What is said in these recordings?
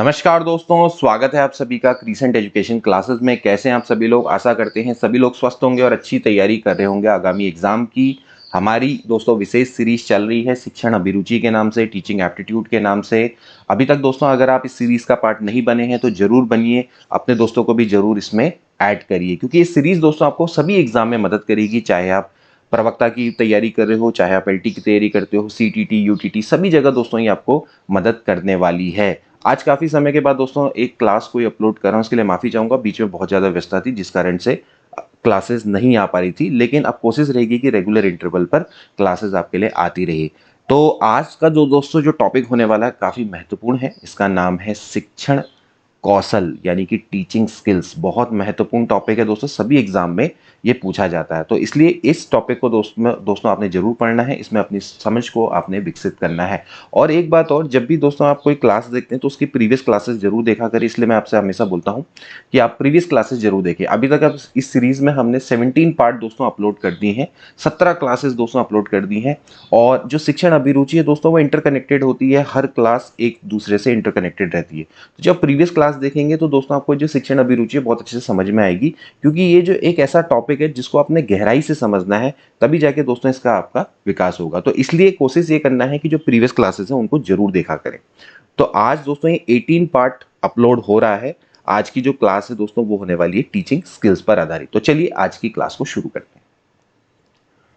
नमस्कार दोस्तों, स्वागत है आप सभी का क्रिसेंट एजुकेशन क्लासेस में। कैसे हैं आप सभी लोग? आशा करते हैं सभी लोग स्वस्थ होंगे और अच्छी तैयारी कर रहे होंगे आगामी एग्जाम की। हमारी दोस्तों विशेष सीरीज चल रही है शिक्षण अभिरुचि के नाम से, टीचिंग एप्टीट्यूड के नाम से। अभी तक दोस्तों अगर आप इस सीरीज का पार्ट नहीं बने हैं तो जरूर बनिए, अपने दोस्तों को भी जरूर इसमें ऐड करिए, क्योंकि ये सीरीज दोस्तों आपको सभी एग्जाम में मदद करेगी। चाहे आप प्रवक्ता की तैयारी कर रहे हो, चाहे आप एलटी की तैयारी करते हो, सीटीटी यूटीटी, सभी जगह दोस्तों ये आपको मदद करने वाली है। आज काफी समय के बाद दोस्तों एक क्लास कोई अपलोड कर रहा हूं, इसके लिए माफी चाहूंगा। बीच में बहुत ज्यादा व्यस्तता थी जिस कारण से क्लासेस नहीं आ पा रही थी, लेकिन अब कोशिश रहेगी कि रेगुलर इंटरवल पर क्लासेस आपके लिए आती रही। तो आज का जो दोस्तों जो टॉपिक होने वाला है काफी महत्वपूर्ण है। इसका नाम है शिक्षण कौशल, यानी कि टीचिंग स्किल्स। बहुत महत्वपूर्ण टॉपिक है दोस्तों, सभी एग्जाम में ये पूछा जाता है। तो इसलिए इस टॉपिक को दोस्तों आपने जरूर पढ़ना है, इसमें अपनी समझ को आपने विकसित करना है। और एक बात और, जब भी दोस्तों आप कोई क्लास देखते हैं तो उसकी प्रीवियस क्लासेस जरूर देखा करें। इसलिए मैं आपसे हमेशा बोलता हूं कि आप प्रीवियस क्लासेस जरूर देखें। अभी तक अब इस सीरीज में हमने 17 पार्ट दोस्तों अपलोड कर दिए हैं, 17 क्लासेस दोस्तों अपलोड कर दी हैं। और जो शिक्षण अभिरुचि है दोस्तों वो इंटरकनेक्टेड होती है, हर क्लास एक दूसरे से इंटरकनेक्टेड रहती है। तो जब प्रीवियस क्लास देखेंगे तो दोस्तों आपको जो शिक्षण अभिरुचि है बहुत अच्छे से समझ में आएगी, क्योंकि ये जो एक ऐसा टॉपिक है जिसको आपने गहराई से समझना है, तभी जाके दोस्तों इसका आपका विकास होगा। तो इसलिए कोशिश ये करना है कि जो प्रीवियस क्लासेस हैं उनको जरूर देखा करें। तो आज दोस्तों ये 18 पार्ट अपलोड हो रहा है। आज की जो क्लास है दोस्तों वो होने वाली है टीचिंग स्किल्स पर आधारित। तो चलिए आज की क्लास को शुरू करते हैं।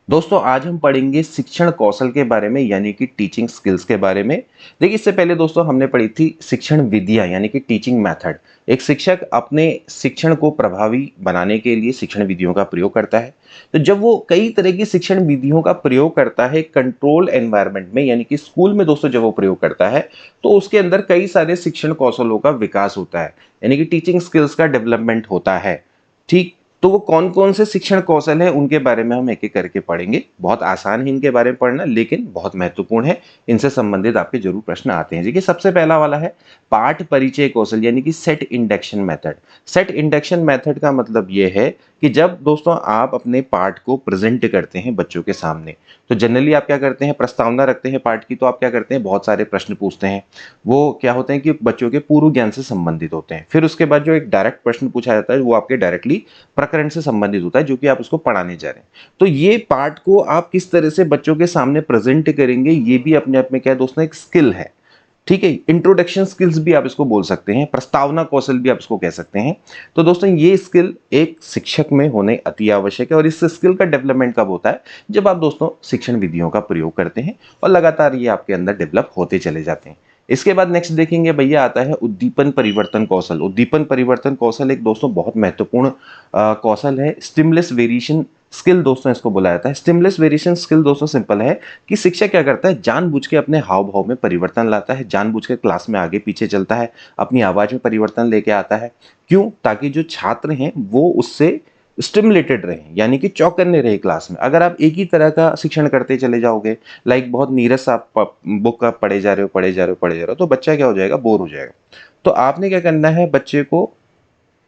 दोस्तों आज हम पढ़ेंगे शिक्षण कौशल के बारे में, यानी कि टीचिंग स्किल्स के बारे में। देखिए, इससे पहले दोस्तों हमने पढ़ी थी शिक्षण विधियां, यानी कि टीचिंग मेथड। एक शिक्षक अपने शिक्षण को प्रभावी बनाने के लिए शिक्षण विधियों का प्रयोग करता है। तो जब वो कई तरह की शिक्षण विधियों का प्रयोग करता है कंट्रोल एनवायरनमेंट में, यानी कि स्कूल में दोस्तों जब वो प्रयोग करता है तो उसके अंदर कई सारे शिक्षण कौशलों का विकास होता है, यानी कि टीचिंग स्किल्स का डेवलपमेंट होता है। ठीक, तो वो कौन कौन से शिक्षण कौशल है उनके बारे में हम एक एक करके पढ़ेंगे। बहुत आसान है इनके बारे में पढ़ना, लेकिन बहुत महत्वपूर्ण है। इनसे संबंधित आपके जरूर प्रश्न आते हैं। देखिए, सबसे पहला वाला है पाठ परिचय कौशल, यानी कि set induction method. Set induction method का मतलब यह है कि जब दोस्तों आप अपने पाठ को प्रेजेंट करते हैं बच्चों के सामने, तो जनरली आप क्या करते हैं, प्रस्तावना रखते हैं पाठ की, तो आप क्या करते हैं, बहुत सारे प्रश्न पूछते हैं। वो क्या होते हैं कि बच्चों के पूर्व ज्ञान से संबंधित होते हैं। फिर उसके बाद जो एक डायरेक्ट प्रश्न पूछा जाता है वो आपके डायरेक्टली प्रकरण से संबंधित होता है, जो कि आप उसको पढ़ाने जा रहे हैं। तो ये पार्ट को आप किस तरह से बच्चों के सामने प्रेजेंट करेंगे, ये भी अपने आप में क्या है दोस्तों, एक स्किल है। ठीक है, इंट्रोडक्शन स्किल्स भी आप इसको बोल सकते हैं, प्रस्तावना कौशल भी आप इसको कह सकते हैं। तो दोस्तों ये स्किल एक शिक्षक में होने अति आवश्यक है। और इस स्किल का डेवलपमेंट कब होता है, जब आप दोस्तों शिक्षण विधियों का प्रयोग करते हैं और लगातार ये आपके अंदर डेवलप होते चले जाते हैं। इसके बाद नेक्स्ट देखेंगे भैया, आता है उद्दीपन परिवर्तन कौशल। उद्दीपन परिवर्तन कौशल एक दोस्तों बहुत महत्वपूर्ण कौशल है। स्टिमुलस वेरिएशन स्किल दोस्तों इसको बोला जाता है। स्टिमुलस वेरिएशन स्किल दोस्तों सिंपल है कि शिक्षक क्या करता है, जानबूझ के अपने हाव भाव में परिवर्तन लाता है, जानबूझ के क्लास में आगे पीछे चलता है, अपनी आवाज में परिवर्तन लेके आता है। क्यों? ताकि जो छात्र हैं वो उससे स्टिमुलेटेड रहे, यानी कि चौकन्ने रहे क्लास में। अगर आप एक ही तरह का शिक्षण करते चले जाओगे, लाइक बहुत नीरस आप बुक का पढ़े जा रहे हो पढ़े जा रहे हो पढ़े जा रहे हो, तो बच्चा क्या हो जाएगा, बोर हो जाएगा। तो आपने क्या करना है, बच्चे को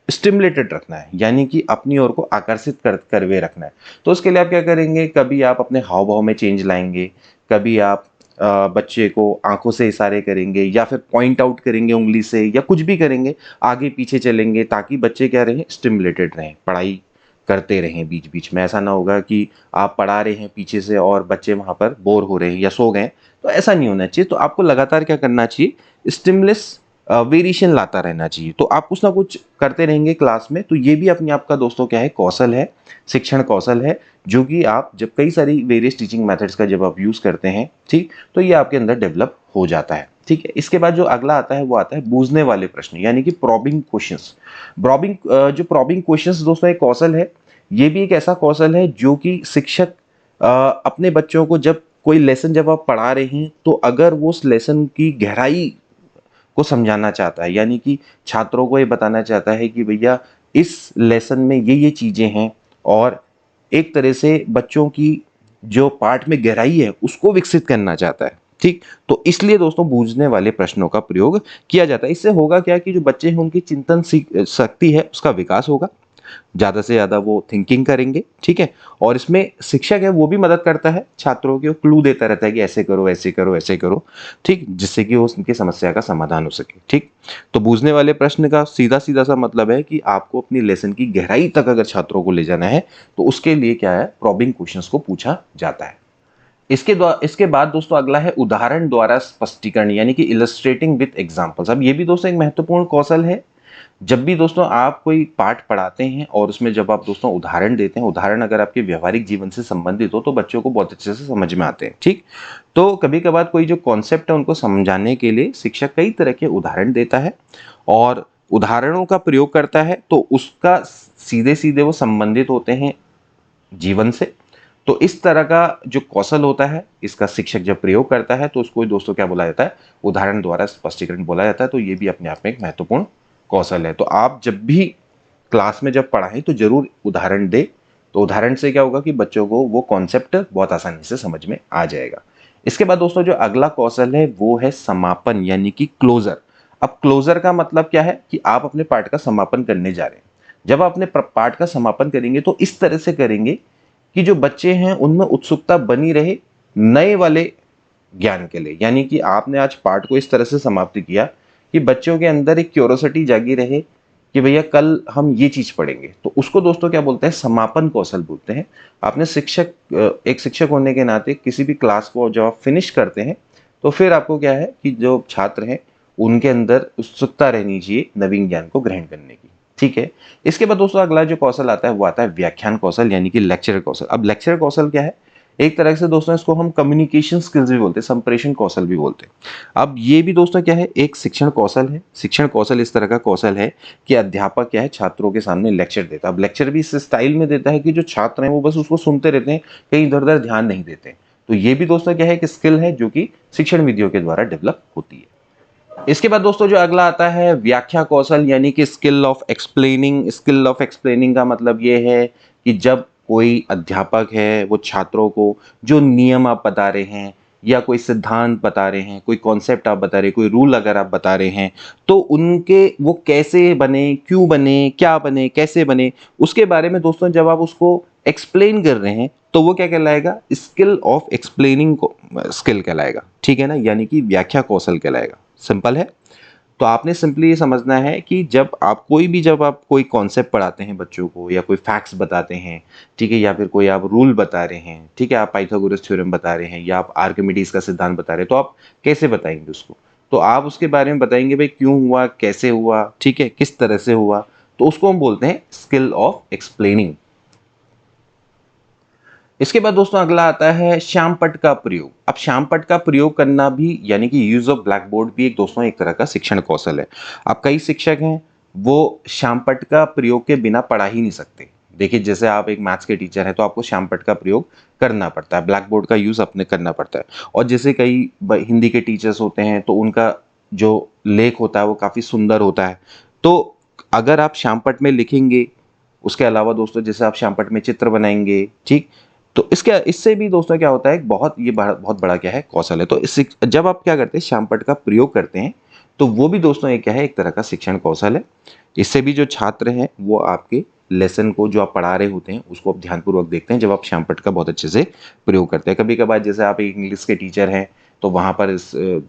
स्टिमुलेटेड रखना है, यानी कि अपनी ओर को आकर्षित करवे रखना है। तो उसके लिए आप क्या करेंगे, कभी आप अपने हाव भाव में चेंज लाएंगे, कभी आप बच्चे को आंखों से इशारे करेंगे, या फिर पॉइंट आउट करेंगे उंगली से, या कुछ भी करेंगे, आगे पीछे चलेंगे, ताकि बच्चे क्या रहें, स्टिमुलेटेड रहें, पढ़ाई करते रहें। बीच बीच में ऐसा ना होगा कि आप पढ़ा रहे हैं पीछे से और बच्चे वहां पर बोर हो रहे हैं या सो गए, तो ऐसा नहीं होना चाहिए। तो आपको लगातार क्या करना चाहिए, स्टिमुलस वेरिएशन लाता रहना चाहिए। तो आप कुछ ना कुछ करते रहेंगे क्लास में। तो ये भी अपने आप का दोस्तों क्या है, कौशल है, शिक्षण कौशल है, जो कि आप जब कई सारी वेरियस टीचिंग मेथड्स का जब आप यूज करते हैं, ठीक, तो ये आपके अंदर डेवलप हो जाता है। ठीक है, इसके बाद जो अगला आता है वो आता है बूझने वाले प्रश्न, यानी कि प्रॉबिंग क्वेश्चंस। जो प्रॉबिंग क्वेश्चंस दोस्तों एक कौशल है। ये भी एक ऐसा कौशल है जो कि शिक्षक अपने बच्चों को, जब कोई लेसन जब आप पढ़ा रहे हैं, तो अगर वो उस लेसन की गहराई को समझाना चाहता है, यानी कि छात्रों को ये बताना चाहता है कि भैया इस लेसन में ये चीजें हैं, और एक तरह से बच्चों की जो पाठ में गहराई है उसको विकसित करना चाहता है। ठीक, तो इसलिए दोस्तों बूझने वाले प्रश्नों का प्रयोग किया जाता है। इससे होगा क्या कि जो बच्चे हैं उनकी चिंतन शक्ति है उसका विकास होगा। ज़्यादा से ज़्यादा वो थिंकिंग करेंगे, ठीक है। और इसमें शिक्षक है वो भी मदद करता है छात्रों को, क्लू देता रहता है कि ऐसे करो ऐसे करो ऐसे करो, ठीक, जिससे कि वो उनकी समस्या का समाधान हो सके, ठीक। तो बूझने वाले प्रश्न का सीधा सीधा सा मतलब है कि आपको अपनी लेसन की गहराई तक अगर छात्रों को ले जाना है तो उसके लिए क्या है, प्रॉबिंग क्वेश्चंस को पूछा जाता है। इसके बाद दोस्तों अगला है उदाहरण द्वारा स्पष्टीकरण, यानी कि इलस्ट्रेटिंग विथ एग्जांपल्स। अब ये भी दोस्तों एक महत्वपूर्ण कौशल है। जब भी दोस्तों आप कोई पाठ पढ़ाते हैं और उसमें जब आप दोस्तों उदाहरण देते हैं, उदाहरण अगर आपके व्यवहारिक जीवन से संबंधित हो तो बच्चों को बहुत अच्छे से समझ में आते हैं, ठीक। तो कभी कभार कोई जो कॉन्सेप्ट है उनको समझाने के लिए शिक्षक कई तरह के उदाहरण देता है और उदाहरणों का प्रयोग करता है, तो उसका सीधे सीधे वो संबंधित होते हैं जीवन से। तो इस तरह का जो कौशल होता है इसका शिक्षक जब प्रयोग करता है तो उसको दोस्तों क्या बोला जाता है, उदाहरण द्वारा स्पष्टीकरण बोला जाता है। तो ये भी अपने आप में एक महत्वपूर्ण कौशल है। तो आप जब भी क्लास में जब पढ़ाएं तो जरूर उदाहरण दे, तो उदाहरण से क्या होगा कि बच्चों को वो कॉन्सेप्ट बहुत आसानी से समझ में आ जाएगा। इसके बाद दोस्तों जो अगला कौशल है वो है समापन, यानी कि क्लोजर। अब क्लोजर का मतलब क्या है कि आप अपने पाठ का समापन करने जा रहे हैं। जब आप अपने पाठ का समापन करेंगे तो इस तरह से करेंगे कि जो बच्चे हैं उनमें उत्सुकता बनी रहे नए वाले ज्ञान के लिए। यानी कि आपने आज पाठ को इस तरह से समाप्त किया कि बच्चों के अंदर एक क्यूरोसिटी जागी रहे कि भैया कल हम ये चीज पढ़ेंगे। तो उसको दोस्तों क्या बोलते हैं, समापन कौशल बोलते हैं। आपने एक शिक्षक होने के नाते किसी भी क्लास को जब आप फिनिश करते हैं तो फिर आपको क्या है कि जो छात्र हैं उनके अंदर उत्सुकता रहनी चाहिए नवीन ज्ञान को ग्रहण करने की, ठीक है। इसके बाद दोस्तों अगला जो कौशल आता है वो आता है व्याख्यान कौशल, यानी कि लेक्चर कौशल। अब लेक्चर कौशल क्या है, एक तरह से दोस्तों इसको हम कम्युनिकेशन स्किल्स भी बोलते हैं, संप्रेषण कौशल भी बोलते हैं। अब ये भी दोस्तों क्या है, एक शिक्षण कौशल है। शिक्षण कौशल इस तरह का कौशल है कि अध्यापक क्या है छात्रों के सामने लेक्चर देता है। अब लेक्चर भी इस स्टाइल में देता है कि जो छात्र हैं वो बस उसको सुनते रहते हैं, कहीं इधर उधर ध्यान नहीं देते। तो ये भी दोस्तों क्या है, एक स्किल है जो कि शिक्षण विधियों के द्वारा डेवलप होती है। इसके बाद दोस्तों जो अगला आता है व्याख्या कौशल, यानी कि skill of explaining. Skill of explaining का मतलब ये है कि जब कोई अध्यापक है वो छात्रों को जो नियम आप बता रहे हैं या कोई सिद्धांत बता रहे हैं, कोई कॉन्सेप्ट आप बता रहे हैं, कोई रूल अगर आप बता रहे हैं, तो उनके वो कैसे बने, क्यों बने, क्या बने, कैसे बने, उसके बारे में दोस्तों जब आप उसको एक्सप्लेन कर रहे हैं तो वो क्या कहलाएगा, स्किल ऑफ एक्सप्लेनिंग स्किल कहलाएगा, ठीक है ना, यानी कि व्याख्या कौशल कहलाएगा। सिंपल है। तो आपने सिंपली ये समझना है कि जब आप कोई कॉन्सेप्ट पढ़ाते हैं बच्चों को या कोई फैक्ट्स बताते हैं, ठीक है, या फिर कोई आप रूल बता रहे हैं, ठीक है, आप पाइथागोरस थ्योरम बता रहे हैं या आप आर्किमिडीज का सिद्धांत बता रहे हैं, तो आप कैसे बताएंगे उसको, तो आप उसके बारे में बताएंगे भाई क्यों हुआ, कैसे हुआ, ठीक है, किस तरह से हुआ। तो उसको हम बोलते हैं स्किल ऑफ एक्सप्लेनिंग। इसके बाद दोस्तों अगला आता है श्यामपट्ट का प्रयोग। अब श्यामपट्ट का प्रयोग करना भी यानी कि यूज ऑफ ब्लैक बोर्ड भी एक दोस्तों एक तरह का शिक्षण कौशल है। अब कई शिक्षक हैं वो श्यामपट्ट का प्रयोग के बिना पढ़ा ही नहीं सकते। देखिए जैसे आप एक मैथ्स के टीचर हैं तो आपको श्यामपट्ट का प्रयोग करना पड़ता है, ब्लैक बोर्ड का यूज अपने करना पड़ता है। और जैसे कई हिंदी के टीचर्स होते हैं तो उनका जो लेख होता है वो काफी सुंदर होता है। तो अगर आप श्यामपट्ट में लिखेंगे, उसके अलावा दोस्तों जैसे आप श्यामपट्ट में चित्र बनाएंगे, ठीक, तो इससे भी दोस्तों क्या होता है, बहुत बड़ा क्या है कौशल है। तो इससे जब आप क्या करते हैं श्यामपट्ट का प्रयोग करते हैं तो वो भी दोस्तों एक क्या है, एक तरह का शिक्षण कौशल है। इससे भी जो छात्र हैं वो आपके लेसन को जो आप पढ़ा रहे होते हैं उसको आप ध्यानपूर्वक देखते हैं जब आप श्यामपट्ट का बहुत अच्छे से प्रयोग करते हैं। कभी कभार जैसे आप एक इंग्लिश के टीचर हैं तो वहाँ पर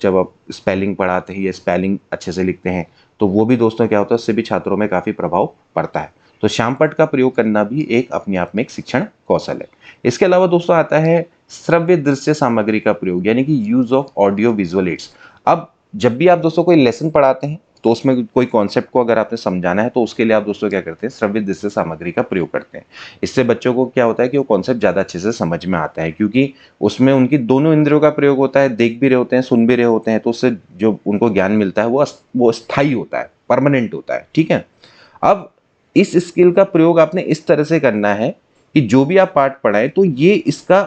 जब आप स्पेलिंग पढ़ाते हैं या स्पेलिंग अच्छे से लिखते हैं तो वो भी दोस्तों क्या होता है, उससे भी छात्रों में काफ़ी प्रभाव पड़ता है। तो श्यामपट्ट का प्रयोग करना भी एक अपने आप में एक शिक्षण कौशल है। इसके अलावा दोस्तों आता है श्रव्य दृश्य सामग्री का प्रयोग, यानी कि use of audio visual aids. अब जब भी आप दोस्तों कोई लेसन पढ़ाते हैं तो उसमें कोई कॉन्सेप्ट को अगर आपने समझाना है तो उसके लिए आप दोस्तों क्या करते हैं, श्रव्य दृश्य सामग्री का प्रयोग करते हैं। इससे बच्चों को क्या होता है कि वो कॉन्सेप्ट ज़्यादा अच्छे से समझ में आता है, क्योंकि उसमें उनकी दोनों इंद्रियों का प्रयोग होता है, देख भी रहे होते हैं, सुन भी रहे होते हैं, तो उससे जो उनको ज्ञान मिलता है वो स्थायी होता है, परमानेंट होता है, ठीक है। अब इस स्किल का प्रयोग आपने इस तरह से करना है कि जो भी आप पाठ पढ़ाएं तो ये इसका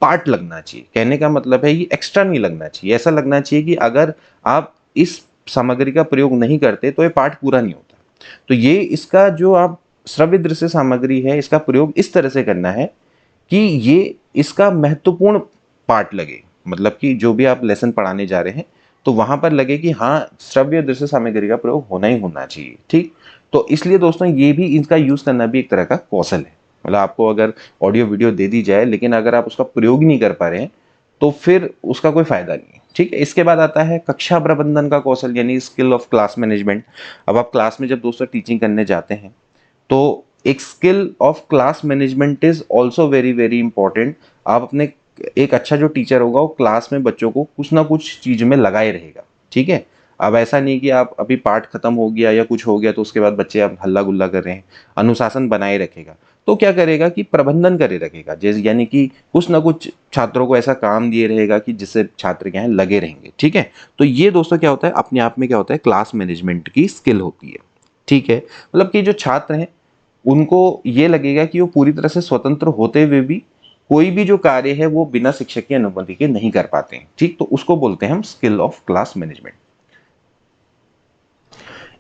पार्ट लगना चाहिए। कहने का मतलब है ये एक्स्ट्रा नहीं लगना चाहिए, ऐसा लगना चाहिए कि अगर आप इस सामग्री का प्रयोग नहीं करते तो ये पाठ पूरा नहीं होता। तो ये इसका जो आप श्रव्य दृश्य सामग्री है इसका प्रयोग इस तरह से करना है कि ये इसका महत्वपूर्ण पार्ट लगे। मतलब कि जो भी आप लेसन पढ़ाने जा रहे हैं तो वहां पर लगे कि हाँ, श्रव्य दृश्य सामग्री का प्रयोग होना ही होना चाहिए। ठीक, तो इसलिए दोस्तों ये भी, इनका यूज करना भी एक तरह का कौशल है। मतलब आपको अगर ऑडियो वीडियो दे दी जाए लेकिन अगर आप उसका प्रयोग नहीं कर पा रहे हैं तो फिर उसका कोई फायदा नहीं है। ठीक है, इसके बाद आता है कक्षा प्रबंधन का कौशल, यानी स्किल ऑफ क्लास मैनेजमेंट। अब आप क्लास में जब दोस्तों टीचिंग करने जाते हैं तो एक skill of class management is also very very important. आप अपने, एक अच्छा जो टीचर होगा वो क्लास में बच्चों को कुछ ना कुछ चीज में लगाए रहेगा। ठीक है, अब ऐसा नहीं कि आप अभी पाठ खत्म हो गया या कुछ हो गया तो उसके बाद बच्चे अब हल्ला गुल्ला कर रहे हैं, अनुशासन बनाए रखेगा। तो क्या करेगा कि प्रबंधन करे रखेगा, जैसे यानी कि कुछ ना कुछ छात्रों को ऐसा काम दिए रहेगा कि जिससे छात्र क्या है लगे रहेंगे। ठीक है, तो ये दोस्तों क्या होता है, अपने आप में क्या होता है, क्लास मैनेजमेंट की स्किल होती है। ठीक है, मतलब कि जो छात्र हैं उनको ये लगेगा कि वो पूरी तरह से स्वतंत्र होते हुए भी कोई भी जो कार्य है वो बिना शिक्षक की अनुमति के नहीं कर पाते हैं। ठीक, तो उसको बोलते हैं हम स्किल ऑफ क्लास मैनेजमेंट।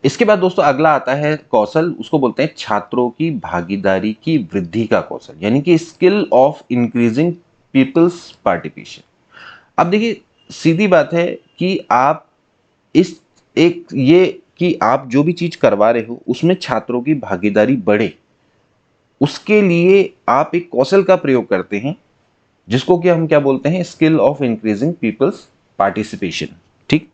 इसके बाद दोस्तों अगला आता है कौशल, उसको बोलते हैं छात्रों की भागीदारी की वृद्धि का कौशल, यानी कि skill of increasing peoples participation. अब देखिए सीधी बात है कि आप इस, एक ये कि आप जो भी चीज करवा रहे हो उसमें छात्रों की भागीदारी बढ़े, उसके लिए आप एक कौशल का प्रयोग करते हैं जिसको कि हम क्या बोलते हैं, skill of increasing peoples participation. ठीक,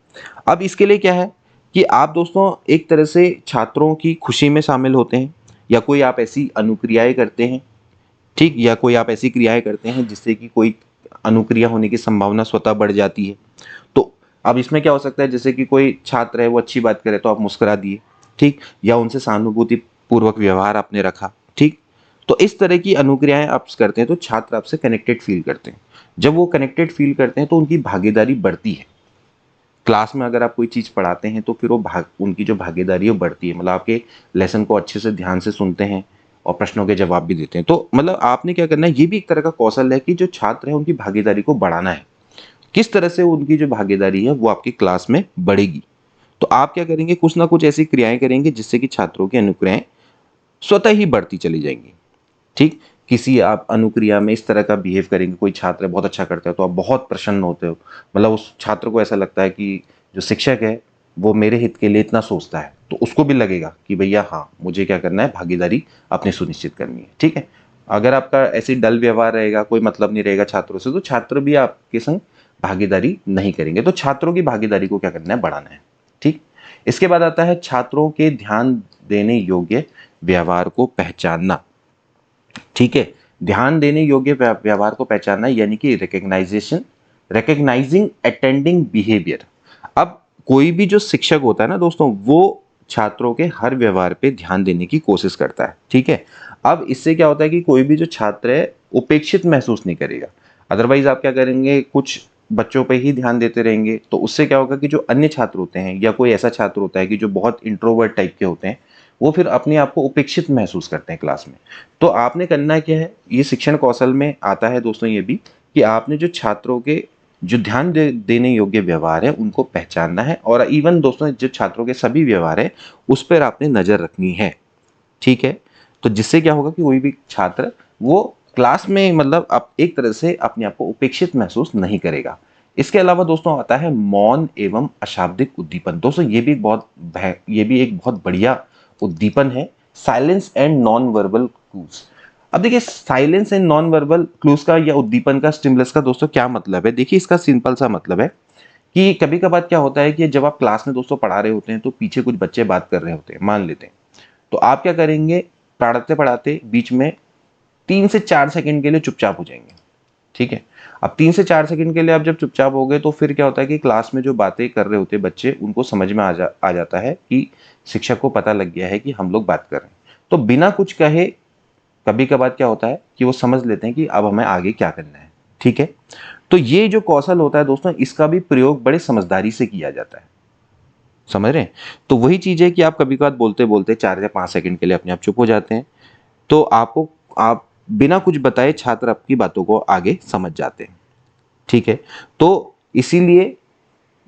अब इसके लिए क्या है कि आप दोस्तों एक तरह से छात्रों की खुशी में शामिल होते हैं, या कोई आप ऐसी अनुक्रियाएं करते हैं। ठीक, या कोई आप ऐसी क्रियाएं करते हैं जिससे कि कोई अनुक्रिया होने की संभावना स्वतः बढ़ जाती है। तो अब इसमें क्या हो सकता है, जैसे कि कोई छात्र है वो अच्छी बात करे तो आप मुस्कुरा दिए। ठीक, या उनसे सहानुभूति पूर्वक व्यवहार आपने रखा। ठीक, तो इस तरह की अनुक्रियाएं आप करते हैं तो छात्र आपसे कनेक्टेड फील करते हैं। जब वो कनेक्टेड फील करते हैं तो उनकी भागीदारी बढ़ती है। क्लास में अगर आप कोई चीज पढ़ाते हैं तो फिर वो उनकी जो भागीदारी है वो बढ़ती है, मतलब आपके लेसन को अच्छे से ध्यान से सुनते हैं और प्रश्नों के जवाब भी देते हैं। तो मतलब आपने क्या करना है, ये भी एक तरह का कौशल है कि जो छात्र है उनकी भागीदारी को बढ़ाना है। किस तरह से उनकी जो भागीदारी है वो आपकी क्लास में बढ़ेगी। तो आप क्या करेंगे, कुछ ना कुछ ऐसी क्रियाएं करेंगे जिससे कि छात्रों की अनुक्रियाएं स्वतः ही बढ़ती चली जाएंगी। ठीक, किसी आप अनुक्रिया में इस तरह का बिहेव करेंगे, कोई छात्र बहुत अच्छा करता है तो आप बहुत प्रसन्न होते हो, मतलब उस छात्र को ऐसा लगता है कि जो शिक्षक है वो मेरे हित के लिए इतना सोचता है, तो उसको भी लगेगा कि भैया हाँ मुझे क्या करना है, भागीदारी अपनी सुनिश्चित करनी है। ठीक है, अगर आपका ऐसी डल व्यवहार रहेगा, कोई मतलब नहीं रहेगा छात्रों से, तो छात्र भी आपके संग भागीदारी नहीं करेंगे। तो छात्रों की भागीदारी को क्या करना है, बढ़ाना है। ठीक, इसके बाद आता है छात्रों के ध्यान देने योग्य व्यवहार को पहचानना। ठीक है, ध्यान देने योग्य व्यवहार को पहचानना, यानी कि रिकग्नाइजिंग अटेंडिंग बिहेवियर। अब कोई भी जो शिक्षक होता है ना दोस्तों, वो छात्रों के हर व्यवहार पे ध्यान देने की कोशिश करता है। ठीक है, अब इससे क्या होता है कि कोई भी जो छात्र है उपेक्षित महसूस नहीं करेगा। अदरवाइज आप क्या करेंगे, कुछ बच्चों पे ही ध्यान देते रहेंगे तो उससे क्या होगा कि जो अन्य छात्र होते हैं या कोई ऐसा छात्र होता है कि जो बहुत इंट्रोवर्ट टाइप के होते हैं, वो फिर अपने आप को उपेक्षित महसूस करते हैं क्लास में। तो आपने करना क्या है, ये शिक्षण कौशल में आता है दोस्तों ये भी, कि आपने जो छात्रों के जो देने योग्य व्यवहार है उनको पहचानना है, और इवन दोस्तों जो छात्रों के सभी व्यवहार है उस पर आपने नजर रखनी है। ठीक है, तो जिससे क्या होगा कि कोई भी छात्र वो क्लास में मतलब आप एक तरह से अपने आप को उपेक्षित महसूस नहीं करेगा। इसके अलावा दोस्तों आता है मौन एवं अशाब्दिक उद्दीपन। दोस्तों ये भी एक बहुत बढ़िया उद्दीपन है, silence and non verbal clues. अब देखिए silence and non verbal clues का या उद्दीपन का, स्टिमुलस का दोस्तों क्या मतलब है, देखिए इसका सिंपल सा मतलब है कि कभी कभार क्या होता है कि जब आप क्लास में दोस्तों पढ़ा रहे होते हैं तो पीछे कुछ बच्चे बात कर रहे होते हैं, मान लेते हैं, तो आप क्या करेंगे, पढ़ाते पढ़ाते बीच में 3 से 4 सेकंड के लिए चुपचाप हो जाएंगे। ठीक है, अब 3 से 4 सेकंड के लिए आप जब चुपचाप हो गए तो फिर क्या होता है कि क्लास में जो बातें कर रहे होते हैं बच्चे, उनको समझ में आ जाता है कि शिक्षक को पता लग गया है कि हम लोग बात कर रहे हैं। तो बिना कुछ कहे कभी कभार क्या होता है कि वो समझ लेते हैं कि अब हमें आगे क्या करना है। ठीक है, तो ये जो कौशल होता है दोस्तों, इसका भी प्रयोग बड़े समझदारी से किया जाता है। समझ रहे हैं, तो वही चीज है कि आप कभी कभार बोलते बोलते 4 या 5 सेकंड के लिए अपने आप चुप हो जाते हैं, तो आप बिना कुछ बताए छात्र आपकी बातों को आगे समझ जाते हैं। ठीक है, तो इसीलिए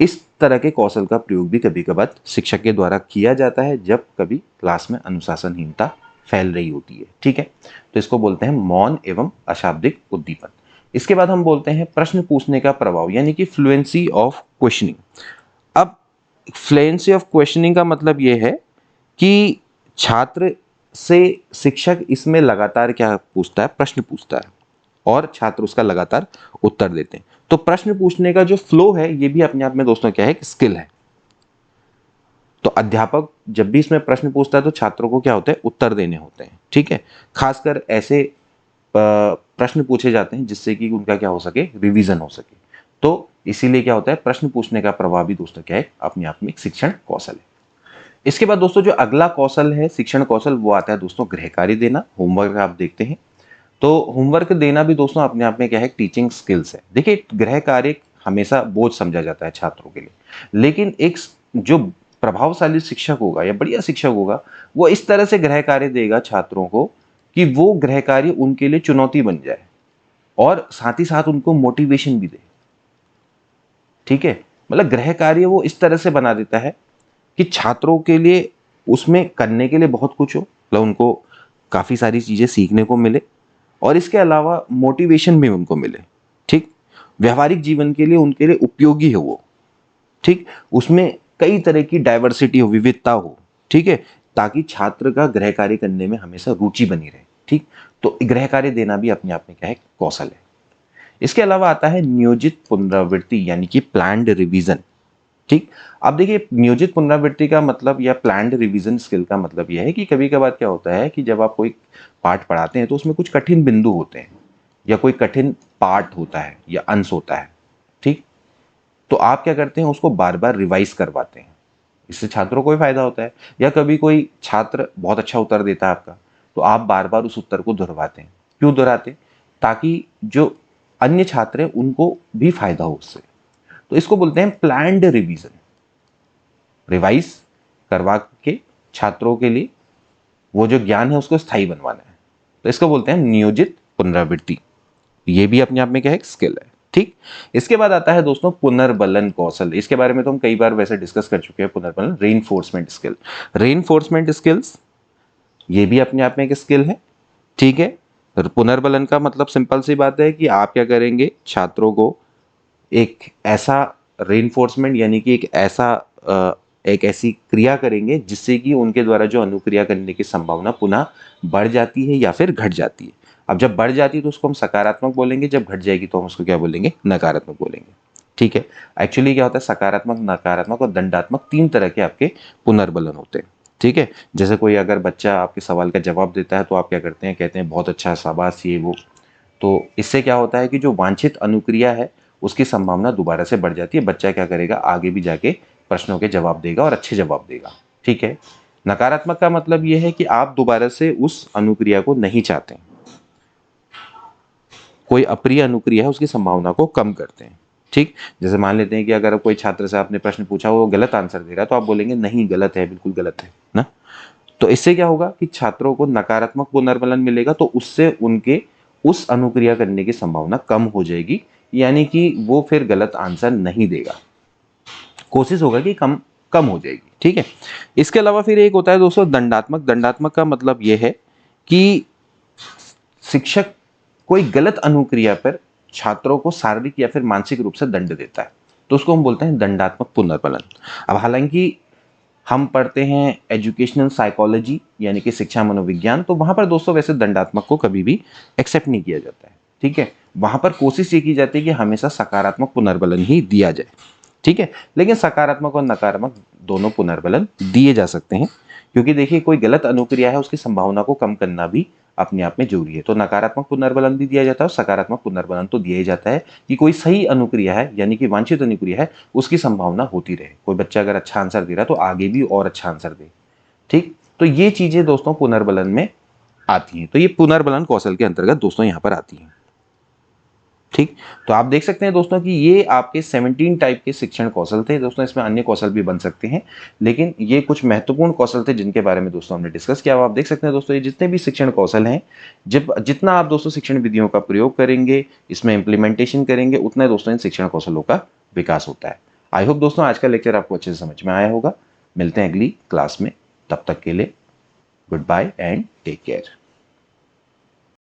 इस तरह के कौशल का प्रयोग भी कभी कभार शिक्षक के द्वारा किया जाता है जब कभी क्लास में अनुशासनहीनता फैल रही होती है। ठीक है, तो इसको बोलते हैं मौन एवं अशाब्दिक उद्दीपन। इसके बाद हम बोलते हैं प्रश्न पूछने का प्रभाव, यानी कि fluency of questioning. Fluency of questioning का मतलब ये है कि छात्र से शिक्षक इसमें लगातार क्या पूछता है, प्रश्न पूछता है और छात्र उसका लगातार उत्तर देते हैं। तो प्रश्न पूछने का जो फ्लो है ये भी अपने आप में दोस्तों क्या है, एक स्किल है। तो अध्यापक जब भी इसमें प्रश्न पूछता है तो छात्रों को क्या होता है, उत्तर देने होते हैं। ठीक है, खासकर ऐसे प्रश्न पूछे जाते हैं जिससे कि उनका क्या हो सके, रिवीजन हो सके। तो इसीलिए क्या होता है, प्रश्न पूछने का प्रभाव भी दोस्तों क्या है, अपने आप में एक शिक्षण कौशल है। इसके बाद दोस्तों जो अगला कौशल है, शिक्षण कौशल, वो आता है दोस्तों गृह कार्य देना, होमवर्क आप देखते हैं। तो होमवर्क देना भी दोस्तों अपने आप में क्या है, टीचिंग स्किल्स है। देखिए गृह कार्य हमेशा बोझ समझा जाता है छात्रों के लिए, लेकिन एक जो प्रभावशाली शिक्षक होगा या बढ़िया शिक्षक होगा, वो इस तरह से गृह कार्य देगा छात्रों को कि वो गृह कार्य उनके लिए चुनौती बन जाए और साथ ही साथ उनको मोटिवेशन भी दे। ठीक है, मतलब गृह कार्य वो इस तरह से बना देता है कि छात्रों के लिए उसमें करने के लिए बहुत कुछ हो, मतलब उनको काफी सारी चीजें सीखने को मिले और इसके अलावा मोटिवेशन भी उनको मिले। ठीक, व्यवहारिक जीवन के लिए उनके लिए उपयोगी है वो। ठीक, उसमें कई तरह की डाइवर्सिटी हो, विविधता हो। ठीक है, ताकि छात्र का गृह कार्य करने में हमेशा रुचि बनी रहे। ठीक, तो गृह कार्य देना भी अपने आप में क्या है, कौशल है। इसके अलावा आता है नियोजित पुनरावृत्ति यानी कि प्लान्ड रिवीजन। ठीक, अब देखिए नियोजित पुनरावृत्ति का मतलब या प्लान्ड रिवीजन स्किल का मतलब यह है कि कभी कभार क्या होता है कि जब आप कोई पाठ पढ़ाते हैं तो उसमें कुछ कठिन बिंदु होते हैं या कोई कठिन पार्ट होता है या अंश होता है। ठीक, तो आप क्या करते हैं, उसको बार बार रिवाइज करवाते हैं, इससे छात्रों को भी फायदा होता है। या कभी कोई छात्र बहुत अच्छा उत्तर देता है आपका, तो आप बार बार उस उत्तर को दोहराते हैं। क्यों दोहराते हैं, ताकि जो अन्य छात्र हैं उनको भी फायदा हो उससे। तो इसको बोलते हैं प्लान्ड रिवीजन, रिवाइज करवा के छात्रों के लिए वो जो ज्ञान है उसको स्थायी बनवाना है। तो इसको बोलते हैं नियोजित पुनरावृत्ति। ये भी अपने आप में क्या है, स्किल है। ठीक, इसके बाद आता है दोस्तों पुनर्बलन कौशल। इसके बारे में तो हम कई बार वैसे डिस्कस कर चुके हैं। पुनर्बलन, रेइनफोर्समेंट स्किल, रेइनफोर्समेंट स्किल्स ये भी अपने आप में एक स्किल है। ठीक है, पुनर्बलन का मतलब सिंपल सी बात है कि आप क्या करेंगे, छात्रों को एक ऐसा रेइनफोर्समेंट यानी कि एक ऐसी क्रिया करेंगे जिससे कि उनके द्वारा जो अनुक्रिया करने की संभावना पुनः बढ़ जाती है या फिर घट जाती है। अब जब बढ़ जाती है तो उसको हम सकारात्मक बोलेंगे, जब घट जाएगी तो हम उसको क्या बोलेंगे, नकारात्मक बोलेंगे। ठीक है, एक्चुअली क्या होता है, सकारात्मक, नकारात्मक और दंडात्मक 3 तरह के आपके पुनर्बलन होते हैं। ठीक है, जैसे कोई अगर बच्चा आपके सवाल का जवाब देता है तो आप क्या करते हैं, कहते हैं बहुत अच्छा, शाबाश, ये वो। तो इससे क्या होता है कि जो वांछित अनुक्रिया है उसकी संभावना दोबारा से बढ़ जाती है। बच्चा क्या करेगा, आगे भी जाके प्रश्नों के जवाब देगा और अच्छे जवाब देगा। ठीक है, नकारात्मक का मतलब यह है कि आप दोबारा से उस अनुक्रिया को नहीं चाहते, कोई अप्रिय अनुक्रिया है उसकी संभावना को कम करते हैं। ठीक, जैसे मान लेते हैं कि अगर कोई छात्र से आपने प्रश्न पूछा, वो गलत आंसर दे रहा है, तो आप बोलेंगे नहीं गलत है, बिल्कुल गलत है ना। तो इससे क्या होगा कि छात्रों को नकारात्मक पुनर्बलन मिलेगा, तो उससे उनके उस अनुक्रिया करने की संभावना कम हो जाएगी, यानी कि वो फिर गलत आंसर नहीं देगा, कोशिश होगा कि कम कम हो जाएगी। ठीक है, इसके अलावा फिर एक होता है दोस्तों दंडात्मक। दंडात्मक का मतलब यह है कि शिक्षक कोई गलत अनुक्रिया पर छात्रों को शारीरिक या फिर मानसिक रूप से दंड देता है, तो उसको हम बोलते हैं दंडात्मक पुनर्बलन। अब हालांकि हम पढ़ते हैं एजुकेशनल साइकोलॉजी यानी कि शिक्षा मनोविज्ञान, तो वहां पर दोस्तों वैसे दंडात्मक को कभी भी एक्सेप्ट नहीं किया जाता है। ठीक है, वहां पर कोशिश ये की जाती है कि हमेशा सकारात्मक पुनर्बलन ही दिया जाए। ठीक है, लेकिन सकारात्मक और नकारात्मक दोनों पुनर्बलन दिए जा सकते हैं, क्योंकि देखिए कोई गलत अनुक्रिया है उसकी संभावना को कम करना भी अपने आप में जरूरी है। तो नकारात्मक पुनर्बलन भी दिया जाता है और सकारात्मक पुनर्बलन तो दिया ही जाता है कि कोई सही अनुक्रिया है यानी कि वांछित अनुक्रिया है उसकी संभावना होती रहे। कोई बच्चा अगर अच्छा आंसर दे रहा है तो आगे भी और अच्छा आंसर दे। ठीक, तो ये चीजें दोस्तों पुनर्बलन में आती हैं। तो ये पुनर्बलन कौशल के अंतर्गत दोस्तों यहाँ पर आती हैं। ठीक, तो आप देख सकते हैं दोस्तों कि ये आपके 17 टाइप के शिक्षण कौशल थे दोस्तों। इसमें अन्य कौशल भी बन सकते हैं, लेकिन ये कुछ महत्वपूर्ण कौशल थे जिनके बारे में दोस्तों हमने डिस्कस किया। आप देख सकते हैं दोस्तों ये जितने भी शिक्षण कौशल हैं, जब जितना आप दोस्तों शिक्षण विधियों का प्रयोग करेंगे, इसमें इम्प्लीमेंटेशन करेंगे, उतना दोस्तों इन शिक्षण कौशलों का विकास होता है। आई होप दोस्तों आज का लेक्चर आपको अच्छे से समझ में आया होगा। मिलते हैं अगली क्लास में, तब तक के लिए good bye and take care.